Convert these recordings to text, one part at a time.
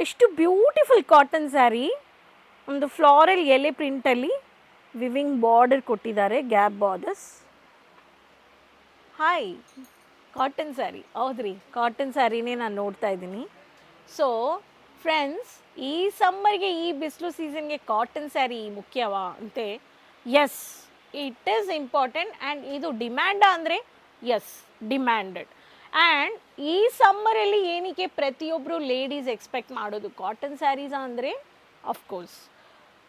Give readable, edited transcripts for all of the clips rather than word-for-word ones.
ಎಷ್ಟು beautiful cotton sari, ಒಂದು floral ಎಲೆ ಪ್ರಿಂಟಲ್ಲಿ ವಿವಿಂಗ್ ಬಾರ್ಡರ್ ಕೊಟ್ಟಿದ್ದಾರೆ, gap borders. Hi, cotton sari ಹೌದ್ರಿ, ಕಾಟನ್ ಸ್ಯಾರಿನೇ ನಾನು ನೋಡ್ತಾ ಇದ್ದೀನಿ. ಸೊ ಫ್ರೆಂಡ್ಸ್, ಈ ಸಮ್ಮರ್ಗೆ, ಈ ಬಿಸಿಲು ಸೀಸನ್ಗೆ ಕಾಟನ್ ಸ್ಯಾರಿ ಮುಖ್ಯವಾ ಅಂತೆ? Yes, it is important. And ಇದು ಡಿಮ್ಯಾಂಡ ಅಂದರೆ ಎಸ್, ಡಿಮ್ಯಾಂಡೆಡ್. ಆ್ಯಂಡ್ ಈ ಸಮ್ಮರಲ್ಲಿ ಏನಕ್ಕೆ ಪ್ರತಿಯೊಬ್ಬರು ಲೇಡೀಸ್ ಎಕ್ಸ್ಪೆಕ್ಟ್ ಮಾಡೋದು ಕಾಟನ್ ಸ್ಯಾರೀಸ್ ಅಂದರೆ, ಅಫ್ಕೋರ್ಸ್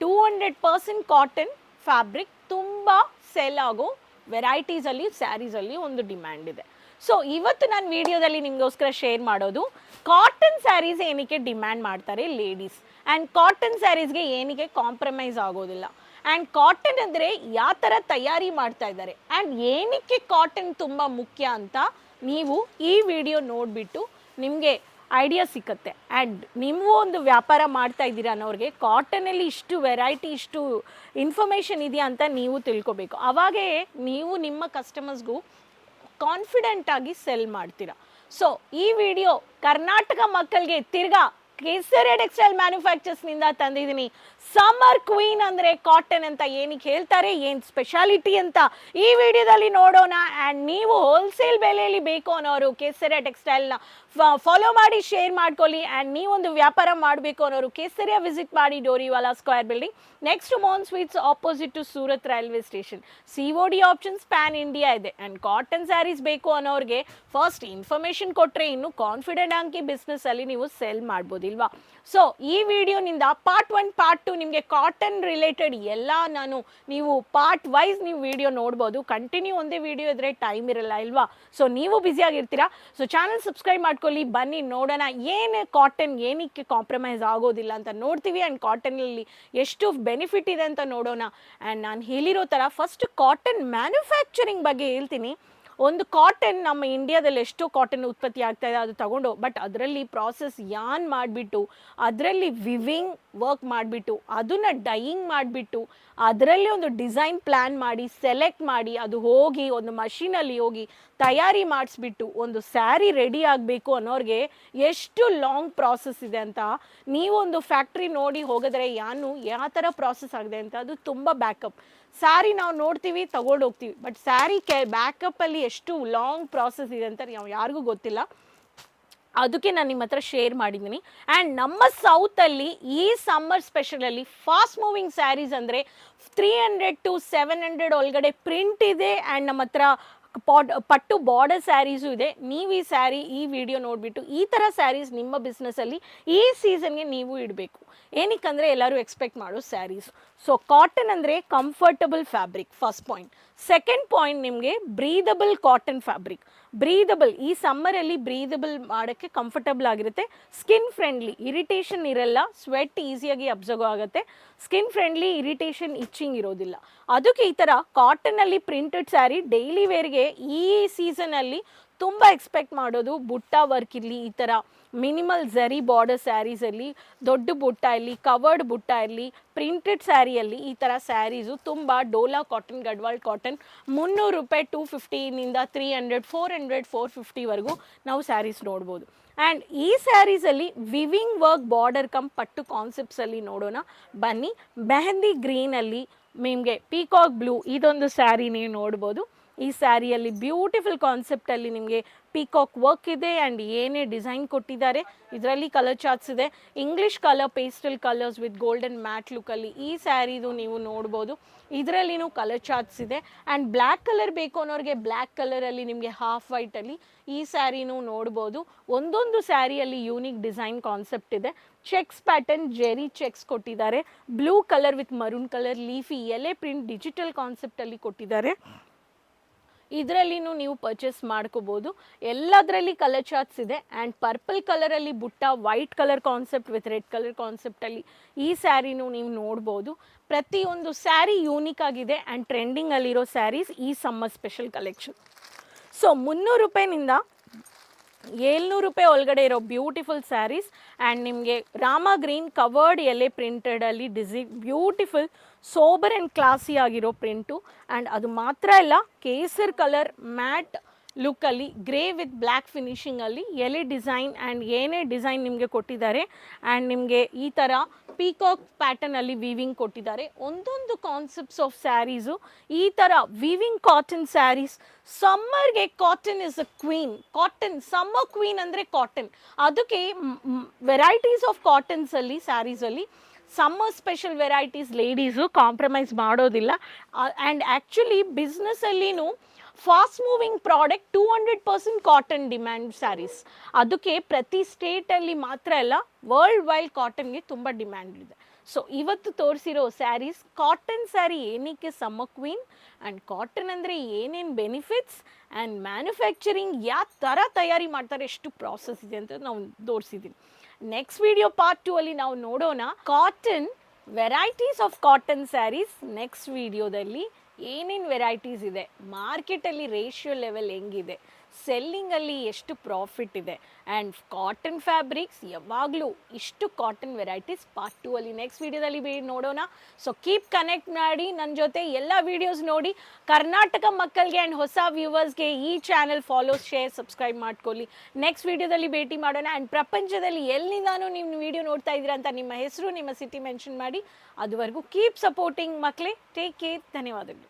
200% ಕಾಟನ್ ಫ್ಯಾಬ್ರಿಕ್ ತುಂಬ ಸೆಲ್ ಆಗೋ ವೆರೈಟೀಸಲ್ಲಿ ಸ್ಯಾರೀಸಲ್ಲಿ ಒಂದು ಡಿಮ್ಯಾಂಡ್ ಇದೆ. ಸೊ ಇವತ್ತು ನಾನು ವಿಡಿಯೋದಲ್ಲಿ ನಿಮಗೋಸ್ಕರ ಶೇರ್ ಮಾಡೋದು ಕಾಟನ್ ಸ್ಯಾರೀಸ್ ಏನಕ್ಕೆ ಡಿಮ್ಯಾಂಡ್ ಮಾಡ್ತಾರೆ ಲೇಡೀಸ್, ಆ್ಯಂಡ್ ಕಾಟನ್ ಸ್ಯಾರೀಸ್ಗೆ ಏನಕ್ಕೆ ಕಾಂಪ್ರಮೈಸ್ ಆಗೋದಿಲ್ಲ, ಆ್ಯಂಡ್ ಕಾಟನ್ ಅಂದರೆ ಯಾವ ಥರ ತಯಾರಿ ಮಾಡ್ತಾ ಇದ್ದಾರೆ, ಆ್ಯಂಡ್ ಏನಕ್ಕೆ ಕಾಟನ್ ತುಂಬ ಮುಖ್ಯ ಅಂತ ನೀವು ಈ ವಿಡಿಯೋ ನೋಡಿಬಿಟ್ಟು ನಿಮಗೆ ಐಡಿಯಾ ಸಿಕ್ಕತ್ತೆ. ಆ್ಯಂಡ್ ನೀವು ಒಂದು ವ್ಯಾಪಾರ ಮಾಡ್ತಾ ಇದ್ದೀರಾ ಅನ್ನೋರಿಗೆ ಕಾಟನಲ್ಲಿ ಇಷ್ಟು ವೆರೈಟಿ, ಇಷ್ಟು ಇನ್ಫಾರ್ಮೇಷನ್ ಇದೆಯಾ ಅಂತ ನೀವು ತಿಳ್ಕೊಬೇಕು. ಅವಾಗೇ ನೀವು ನಿಮ್ಮ ಕಸ್ಟಮರ್ಸ್ಗೂ ಕಾನ್ಫಿಡೆಂಟಾಗಿ ಸೆಲ್ ಮಾಡ್ತೀರಾ. ಸೊ ಈ ವಿಡಿಯೋ ಕರ್ನಾಟಕ ಮಕ್ಕಳಿಗೆ ತಿರ್ಗಾ ಕೇಸರಿ ಟೆಕ್ಸ್ಟೈಲ್ ಮ್ಯಾನುಫ್ಯಾಕ್ಚರ್ಸ್ನಿಂದ ತಂದಿದ್ದೀನಿ. ಸಮ್ಮರ್ ಕ್ವೀನ್ ಅಂದರೆ ಕಾಟನ್ ಅಂತ ಏನಕ್ಕೆ ಹೇಳ್ತಾರೆ, ಏನು ಸ್ಪೆಷಾಲಿಟಿ ಅಂತ ಈ ವಿಡಿಯೋದಲ್ಲಿ ನೋಡೋಣ. ಆ್ಯಂಡ್ ನೀವು ಹೋಲ್ಸೇಲ್ ಬೆಲೆಯಲ್ಲಿ ಬೇಕು ಅನ್ನೋರು ಕೇಸರಿ ಟೆಕ್ಸ್ಟೈಲ್ನ ಫಾಲೋ ಮಾಡಿ, ಶೇರ್ ಮಾಡ್ಕೊಳ್ಳಿ. ಆ್ಯಂಡ್ ನೀವೊಂದು ವ್ಯಾಪಾರ ಮಾಡಬೇಕು ಅನ್ನೋರು ಕೇಸರಿಯ ವಿಸಿಟ್ ಮಾಡಿ, Doriwala square building next Mohan sweets opposite to Surat railway station. COD options pan India ಇದೆ. ಆ್ಯಂಡ್ ಕಾಟನ್ ಸ್ಯಾರೀಸ್ ಬೇಕು ಅನ್ನೋರಿಗೆ ಫಸ್ಟ್ ಇನ್ಫಾರ್ಮೇಷನ್ ಕೊಟ್ಟರೆ ಇನ್ನು ಕಾನ್ಫಿಡೆಂಟ್ ಆಗಿ ಬಿಸ್ನೆಸ್ಸಲ್ಲಿ ನೀವು ಸೆಲ್ ಮಾಡ್ಬೋದಿಲ್ವಾ. ಸೊ ಈ ವಿಡಿಯೋನಿಂದ ಪಾರ್ಟ್ 1 ಪಾರ್ಟ್ 2 ನಿಮಗೆ ಕಾಟನ್ ರಿಲೇಟೆಡ್ ಎಲ್ಲ ನೀವು ಪಾರ್ಟ್ ವೈಸ್ ನೀವು ವಿಡಿಯೋ ನೋಡ್ಬೋದು. ಕಂಟಿನ್ಯೂ ಒಂದೇ ವಿಡಿಯೋ ಇದ್ರೆ ಟೈಮ್ ಇರಲ್ಲ ಇಲ್ವಾ. ಸೊ ನೀವು ಬ್ಯುಸಿಯಾಗಿರ್ತೀರಾ. ಸೊ ಚಾನಲ್ ಸಬ್ಸ್ಕ್ರೈಬ್ ಮಾಡ್ಕೊಳ್ಳಿ, ಬನ್ನಿ ನೋಡೋಣ ಏನು ಕಾಟನ್ ಏನಕ್ಕೆ ಕಾಂಪ್ರಮೈಸ್ ಆಗೋದಿಲ್ಲ ಅಂತ ನೋಡ್ತೀವಿ. ಆ್ಯಂಡ್ ಕಾಟನಲ್ಲಿ ಎಷ್ಟು ಬೆನಿಫಿಟ್ ಇದೆ ಅಂತ ನೋಡೋಣ. ಆ್ಯಂಡ್ ನಾನು ಹೇಳಿರೋ ಥರ ಫಸ್ಟ್ ಕಾಟನ್ ಮ್ಯಾನುಫ್ಯಾಕ್ಚರಿಂಗ್ ಬಗ್ಗೆ ಹೇಳ್ತೀನಿ. ಒಂದು ಕಾಟನ್ ನಮ್ಮ ಇಂಡಿಯಾದಲ್ಲಿ ಎಷ್ಟೋ ಕಾಟನ್ ಉತ್ಪತ್ತಿ ಆಗ್ತಾ ಇದೆ, ಅದು ತಗೊಂಡು ಬಟ್ ಅದರಲ್ಲಿ ಪ್ರಾಸೆಸ್ ಯಾನ್ ಮಾಡಿಬಿಟ್ಟು, ಅದರಲ್ಲಿ ವಿವಿಂಗ್ ವರ್ಕ್ ಮಾಡಿಬಿಟ್ಟು, ಅದನ್ನು ಡೈಯಿಂಗ್ ಮಾಡಿಬಿಟ್ಟು, ಅದರಲ್ಲಿ ಒಂದು ಡಿಸೈನ್ ಪ್ಲ್ಯಾನ್ ಮಾಡಿ ಸೆಲೆಕ್ಟ್ ಮಾಡಿ, ಅದು ಹೋಗಿ ಒಂದು ಮಷೀನಲ್ಲಿ ಹೋಗಿ ತಯಾರಿ ಮಾಡಿಸ್ಬಿಟ್ಟು ಒಂದು ಸ್ಯಾರಿ ರೆಡಿ ಆಗಬೇಕು ಅನ್ನೋರಿಗೆ ಎಷ್ಟು ಲಾಂಗ್ ಪ್ರಾಸೆಸ್ ಇದೆ ಅಂತ ನೀವೊಂದು ಫ್ಯಾಕ್ಟ್ರಿ ನೋಡಿ ಹೋಗಿದ್ರೆ ಯಾವ ಥರ ಪ್ರಾಸೆಸ್ ಆಗಿದೆ ಅಂತ ಅದು ತುಂಬ ಬ್ಯಾಕಪ್. ಸ್ಯಾರಿ ನಾವು ನೋಡ್ತೀವಿ, ತಗೊಂಡು ಹೋಗ್ತೀವಿ, ಬಟ್ ಸ್ಯಾರಿ ಬ್ಯಾಕಪ್ಪಲ್ಲಿ ಎಷ್ಟು ಲಾಂಗ್ ಪ್ರಾಸೆಸ್ ಇದೆ ಅಂತ ಯಾರಿಗೂ ಗೊತ್ತಿಲ್ಲ. ಅದಕ್ಕೆ ನಾನು ನಿಮ್ಮ ಹತ್ರ ಶೇರ್ ಮಾಡಿದ್ದೀನಿ. ಆ್ಯಂಡ್ ನಮ್ಮ ಸೌತಲ್ಲಿ ಈ ಸಮ್ಮರ್ ಸ್ಪೆಷಲಲ್ಲಿ ಫಾಸ್ಟ್ ಮೂವಿಂಗ್ ಸ್ಯಾರೀಸ್ ಅಂದರೆ 300 to 700 ಒಳಗಡೆ ಪ್ರಿಂಟ್ ಇದೆ. ಆ್ಯಂಡ್ ನಮ್ಮ ಹತ್ರ ಪಟ್ಟು ಬಾರ್ಡರ್ ಸ್ಯಾರೀಸು ಇದೆ. ನೀವು ಈ ಸ್ಯಾರಿ ಈ ವಿಡಿಯೋ ನೋಡಿಬಿಟ್ಟು ಈ ಥರ ಸ್ಯಾರೀಸ್ ನಿಮ್ಮ ಬಿಸ್ನೆಸ್ಸಲ್ಲಿ ಈ ಸೀಸನ್ಗೆ ನೀವು ಇಡಬೇಕು. ಏನಕ್ಕಂದರೆ ಎಲ್ಲರೂ ಎಕ್ಸ್ಪೆಕ್ಟ್ ಮಾಡೋ ಸ್ಯಾರೀಸ್. ಸೊ ಕಾಟನ್ ಅಂದರೆ comfortable fabric, first point. Second point, ನಿಮಗೆ ಬ್ರೀದಬಲ್ ಕಾಟನ್ ಫ್ಯಾಬ್ರಿಕ್. ಬ್ರೀದಬಲ್, ಈ ಸಮ್ಮರಲ್ಲಿ ಬ್ರೀದಬಲ್ ಮಾಡೋಕ್ಕೆ ಕಂಫರ್ಟಬಲ್ ಆಗಿರುತ್ತೆ. ಸ್ಕಿನ್ ಫ್ರೆಂಡ್ಲಿ, ಇರಿಟೇಷನ್ ಇರಲ್ಲ, ಸ್ವೆಟ್ ಈಸಿಯಾಗಿ ಅಬ್ಸರ್ವ್ ಆಗುತ್ತೆ. ಸ್ಕಿನ್ ಫ್ರೆಂಡ್ಲಿ, ಇರಿಟೇಷನ್ ಇಚ್ಚಿಂಗ್ ಇರೋದಿಲ್ಲ. ಅದಕ್ಕೆ ಈ ಥರ ಕಾಟನಲ್ಲಿ ಪ್ರಿಂಟೆಡ್ ಸ್ಯಾರಿ ಡೈಲಿ ವೇರ್ಗೆ ಈ ಸೀಸನಲ್ಲಿ ತುಂಬ ಎಕ್ಸ್ಪೆಕ್ಟ್ ಮಾಡೋದು. ಬುಟ್ಟ ವರ್ಕ್ ಇರಲಿ, ಈ ಥರ ಮಿನಿಮಲ್ ಝರಿ ಬಾರ್ಡರ್ ಸ್ಯಾರೀಸಲ್ಲಿ, ದೊಡ್ಡ ಬುಟ್ಟ ಇರಲಿ, ಕವರ್ಡ್ ಬುಟ್ಟ ಇರಲಿ, ಪ್ರಿಂಟೆಡ್ ಸ್ಯಾರಿಯಲ್ಲಿ ಈ ಥರ ಸ್ಯಾರೀಸು ತುಂಬ. ಡೋಲಾ ಕಾಟನ್, ಗಡ್ವಾಲ್ ಕಾಟನ್ 300 ರೂಪಾಯಿ 250ನಿಂದ 300, 400, 450ವರೆಗೂ ನಾವು ಸ್ಯಾರೀಸ್ ನೋಡ್ಬೋದು. ಆ್ಯಂಡ್ ಈ ಸ್ಯಾರೀಸಲ್ಲಿ ವಿವಿಂಗ್ ವರ್ಕ್ ಬಾರ್ಡರ್ ಕಮ್ ಪಟ್ಟು ಕಾನ್ಸೆಪ್ಟ್ಸಲ್ಲಿ ನೋಡೋಣ ಬನ್ನಿ. ಮೆಹಂದಿ ಗ್ರೀನಲ್ಲಿ ನಿಮಗೆ ಪೀಕಾಕ್ ಬ್ಲೂ ಇದೊಂದು ಸ್ಯಾರಿ ನೀವು ನೋಡ್ಬೋದು. ಈ ಸ್ಯಾರಿಯಲ್ಲಿ ಬ್ಯೂಟಿಫುಲ್ ಕಾನ್ಸೆಪ್ಟಲ್ಲಿ ನಿಮಗೆ ಪೀಕಾಕ್ ವರ್ಕ್ ಇದೆ. ಆ್ಯಂಡ್ ಏನೇ ಡಿಸೈನ್ ಕೊಟ್ಟಿದ್ದಾರೆ, ಇದರಲ್ಲಿ ಕಲರ್ ಚಾರ್ಟ್ಸ್ ಇದೆ. English colour, pastel colours with golden matte ಲುಕ್ಕಲ್ಲಿ ಈ ಸ್ಯಾರಿದು ನೀವು ನೋಡ್ಬೋದು. ಇದರಲ್ಲಿನೂ ಕಲರ್ ಚಾರ್ಟ್ಸ್ ಇದೆ. ಆ್ಯಂಡ್ ಬ್ಲ್ಯಾಕ್ ಕಲರ್ ಬೇಕು ಅನ್ನೋರಿಗೆ ಬ್ಲ್ಯಾಕ್ ಕಲರಲ್ಲಿ ನಿಮಗೆ ಹಾಫ್ ವೈಟಲ್ಲಿ ಈ ಸ್ಯಾರಿನೂ ನೋಡ್ಬೋದು. ಒಂದೊಂದು ಸ್ಯಾರಿಯಲ್ಲಿ ಯೂನಿಕ್ ಡಿಸೈನ್ ಕಾನ್ಸೆಪ್ಟ್ ಇದೆ. ಚೆಕ್ಸ್ ಪ್ಯಾಟರ್ನ್, ಜೆರಿ ಚೆಕ್ಸ್ ಕೊಟ್ಟಿದ್ದಾರೆ. Blue colour with maroon colour leafy ಎಲೆ ಪ್ರಿಂಟ್ ಡಿಜಿಟಲ್ ಕಾನ್ಸೆಪ್ಟಲ್ಲಿ ಕೊಟ್ಟಿದ್ದಾರೆ. ಇದರಲ್ಲಿನೂ ನೀವು ಪರ್ಚೇಸ್ ಮಾಡ್ಕೋಬೋದು. ಎಲ್ಲದರಲ್ಲಿ ಕಲರ್ ಚಾರ್ಟ್ಸ್ ಇದೆ. ಆ್ಯಂಡ್ ಪರ್ಪಲ್ ಕಲರಲ್ಲಿ ಬುಟ್ಟ, white colour concept with red colour ಕಾನ್ಸೆಪ್ಟಲ್ಲಿ ಈ ಸ್ಯಾರಿನೂ ನೀವು ನೋಡ್ಬೋದು. ಪ್ರತಿಯೊಂದು ಸ್ಯಾರಿ ಯೂನಿಕ್ ಆಗಿದೆ. ಆ್ಯಂಡ್ ಟ್ರೆಂಡಿಂಗಲ್ಲಿರೋ ಸ್ಯಾರೀಸ್ ಈ ಸಮ್ಮರ್ ಸ್ಪೆಷಲ್ ಕಲೆಕ್ಷನ್. ಸೊ 300 ರೂಪಾಯಿನಿಂದ 700 ರೂಪಾಯಿ ಒಳಗಡೆ ಇರೋ ಬ್ಯೂಟಿಫುಲ್ ಸ್ಯಾರೀಸ್. ಆ್ಯಂಡ್ ನಿಮಗೆ ರಾಮ ಗ್ರೀನ್ ಕವರ್ಡ್ ಎಲೆ ಪ್ರಿಂಟೆಡಲ್ಲಿ ಬ್ಯೂಟಿಫುಲ್ ಸೋಬರ್ ಆ್ಯಂಡ್ ಕ್ಲಾಸಿ ಆಗಿರೋ ಪ್ರಿಂಟು. ಆ್ಯಂಡ್ ಅದು ಮಾತ್ರ ಇಲ್ಲ, ಕೇಸರ್ ಕಲರ್ ಮ್ಯಾಟ್ ಲುಕ್ಕಲ್ಲಿ ಗ್ರೇ ವಿತ್ ಬ್ಲ್ಯಾಕ್ ಫಿನಿಷಿಂಗಲ್ಲಿ ಎಲೆ ಡಿಸೈನ್ ಆ್ಯಂಡ್ ಏನೇ ಡಿಸೈನ್ ನಿಮಗೆ ಕೊಟ್ಟಿದ್ದಾರೆ ಆ್ಯಂಡ್ ನಿಮಗೆ ಈ ಥರ ಪೀಕಾಕ್ ಪ್ಯಾಟರ್ನಲ್ಲಿ ವೀವಿಂಗ್ ಕೊಟ್ಟಿದ್ದಾರೆ. ಒಂದೊಂದು ಕಾನ್ಸೆಪ್ಟ್ಸ್ ಆಫ್ ಸ್ಯಾರೀಸು ಈ ಥರ ವೀವಿಂಗ್ ಕಾಟನ್ ಸ್ಯಾರೀಸ್. ಸಮ್ಮರ್ಗೆ cotton is a queen. Cotton summer queen ಅಂದರೆ ಕಾಟನ್. ಅದಕ್ಕೆ ವೆರೈಟೀಸ್ ಆಫ್ ಕಾಟನ್ಸಲ್ಲಿ ಸ್ಯಾರೀಸಲ್ಲಿ summer special varieties ladies compromise ಮಾಡೋದಿಲ್ಲ. ಆ್ಯಂಡ್ ಆ್ಯಕ್ಚುಲಿ ಬಿಸ್ನೆಸ್ಸಲ್ಲಿನೂ fast moving product 200% cotton demand sarees. ಅದಕ್ಕೆ ಪ್ರತಿ ಸ್ಟೇಟಲ್ಲಿ ಮಾತ್ರ ಅಲ್ಲ, ವರ್ಲ್ಡ್ ವೈಡ್ ಕಾಟನ್ಗೆ ತುಂಬ ಡಿಮ್ಯಾಂಡ್ ಇದೆ. ಸೊ ಇವತ್ತು ತೋರಿಸಿರೋ ಸ್ಯಾರೀಸ್ ಕಾಟನ್ ಸ್ಯಾರಿ ಏನಕ್ಕೆ ಸಮ್ಮರ್ ಕ್ವೀನ್ ಆ್ಯಂಡ್ ಕಾಟನ್ ಅಂದರೆ ಏನೇನು ಬೆನಿಫಿಟ್ಸ್ ಆ್ಯಂಡ್ ಮ್ಯಾನುಫ್ಯಾಕ್ಚರಿಂಗ್ ಯಾವ ಥರ ತಯಾರಿ ಮಾಡ್ತಾರೆ, ಎಷ್ಟು ಪ್ರಾಸೆಸ್ ಇದೆ ಅಂತ ನಾವು ತೋರಿಸಿದ್ದೀನಿ. ನೆಕ್ಸ್ಟ್ ವಿಡಿಯೋ ಪಾರ್ಟ್ 2 ಅಲ್ಲಿ ನಾವು ನೋಡೋಣ cotton varieties of cotton saris. Next ವಿಡಿಯೋದಲ್ಲಿ ಏನೇನು ವೆರೈಟೀಸ್ ಇದೆ, ಮಾರ್ಕೆಟಲ್ಲಿ ರೇಷಿಯೋ ಲೆವೆಲ್ ಹೆಂಗಿದೆ, ಸೆಲ್ಲಿಂಗಲ್ಲಿ ಎಷ್ಟು ಪ್ರಾಫಿಟ್ ಇದೆ, ಆ್ಯಂಡ್ ಕಾಟನ್ ಫ್ಯಾಬ್ರಿಕ್ಸ್ ಯಾವಾಗಲೂ ಇಷ್ಟು ಕಾಟನ್ ವೆರೈಟೀಸ್ ಪಾರ್ಟ್ 2 ಅಲ್ಲಿ ನೆಕ್ಸ್ಟ್ ವಿಡಿಯೋದಲ್ಲಿ ನೋಡೋಣ. ಸೊ ಕೀಪ್ ಕನೆಕ್ಟ್ ಮಾಡಿ ನನ್ನ ಜೊತೆ, ಎಲ್ಲ ವೀಡಿಯೋಸ್ ನೋಡಿ. ಕರ್ನಾಟಕ ಮಕ್ಕಳಿಗೆ ಆ್ಯಂಡ್ ಹೊಸ ವ್ಯೂವರ್ಸ್ಗೆ ಈ ಚಾನಲ್ ಫಾಲೋ, ಶೇರ್, ಸಬ್ಸ್ಕ್ರೈಬ್ ಮಾಡ್ಕೊಳ್ಳಿ. ನೆಕ್ಸ್ಟ್ ವಿಡಿಯೋದಲ್ಲಿ ಭೇಟಿ ಮಾಡೋಣ. ಆ್ಯಂಡ್ ಪ್ರಪಂಚದಲ್ಲಿ ಎಲ್ಲಿಂದಾನು ನೀವು ವಿಡಿಯೋ ನೋಡ್ತಾ ಇದ್ದೀರಾ ಅಂತ ನಿಮ್ಮ ಹೆಸರು, ನಿಮ್ಮ ಸಿಟಿ ಮೆನ್ಷನ್ ಮಾಡಿ. ಅದುವರೆಗೂ ಕೀಪ್ ಸಪೋರ್ಟಿಂಗ್ ಮಕ್ಕಳೇ. Take care. ಧನ್ಯವಾದಗಳು.